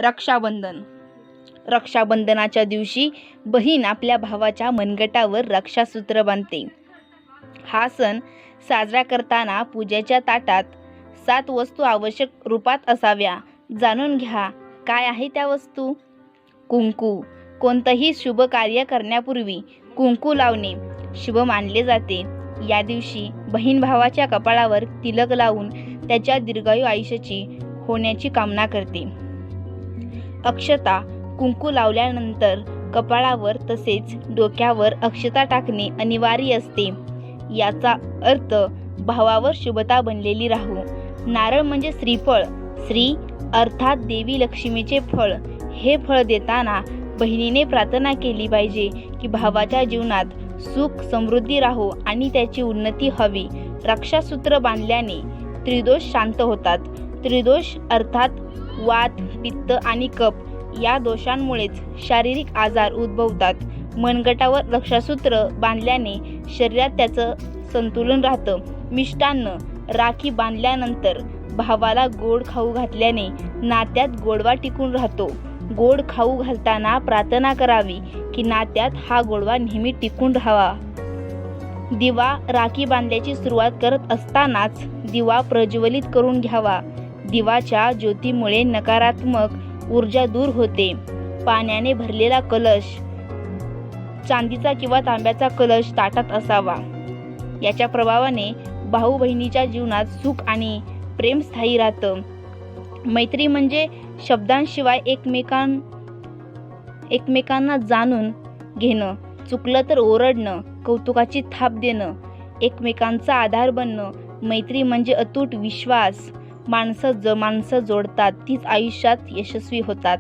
रक्षाबंधन. रक्षाबंधनाच्या दिवशी बहीण आपल्या भावाच्या मनगटावर रक्षासूत्र बांधते. हा सण साजरा करताना पूजेच्या ताटात 7 वस्तू आवश्यक रूपात असाव्या. जाणून घ्या काय आहे त्या वस्तू. कुंकू. कोणतंही शुभ कार्य करण्यापूर्वी कुंकू लावणे शुभ मानले जाते. या दिवशी बहीण भावाच्या कपाळावर तिलक लावून त्याच्या दीर्घायू आयुष्याची होण्याची कामना करते. अक्षता. कुंकू लावल्यानंतर कपाळावर तसेच डोक्यावर अक्षता टाकणे अनिवार्य असते. याचा अर्थ भावावर शुभता बनलेली राहू. नारळ म्हणजे श्रीफळ. श्री अर्थात देवी लक्ष्मीचे फळ. हे फळ देताना बहिणीने प्रार्थना केली पाहिजे की भावाच्या जीवनात सुख समृद्धी राहो आणि त्याची उन्नती हवी. रक्षासूत्र बांधल्याने त्रिदोष शांत होतात. त्रिदोष अर्थात वात, पित्त आणि कफ या दोषांमुळेच शारीरिक आजार उद्भवतात. मनगटावर रक्षासूत्र बांधल्याने शरीरात त्याचं संतुलन राहतं. मिष्टान्न. राखी बांधल्यानंतर भावाला गोड खाऊ घातल्याने नात्यात गोडवा टिकून राहतो. गोड खाऊ घालताना प्रार्थना करावी की नात्यात हा गोडवा नेहमी टिकून राहावा. दिवा. राखी बांधल्याची सुरुवात करत असतानाच दिवा प्रज्वलित करून घ्यावा. दिवाच्या ज्योतीमुळे नकारात्मक ऊर्जा दूर होते. पाण्याने भरलेला कलश. चांदीचा किंवा तांब्याचा कलश ताटात असावा. याच्या प्रभावाने भाऊ बहिणीच्या जीवनात सुख आणि प्रेम स्थायी राहतं. मैत्री म्हणजे शब्दांशिवाय एकमेकांना जाणून घेणं, चुकलं तर ओरडणं, कौतुकाची थाप देणं, एकमेकांचा आधार बनणं. मैत्री म्हणजे अतूट विश्वास. माणसं जोडतात तीच आयुष्यात यशस्वी होतात.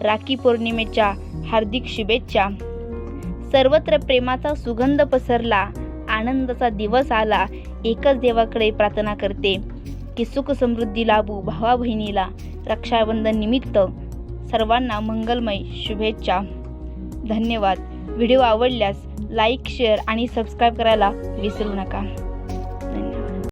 राखी पौर्णिमेच्या हार्दिक शुभेच्छा. सर्वत्र प्रेमाचा सुगंध पसरला, आनंदाचा दिवस आला. एकच देवाकडे प्रार्थना करते की सुख समृद्धी लाभू भावा बहिणीला. रक्षाबंधन निमित्त सर्वांना मंगलमय शुभेच्छा. धन्यवाद. व्हिडिओ आवडल्यास लाईक, शेअर आणि सबस्क्राईब करायला विसरू नका.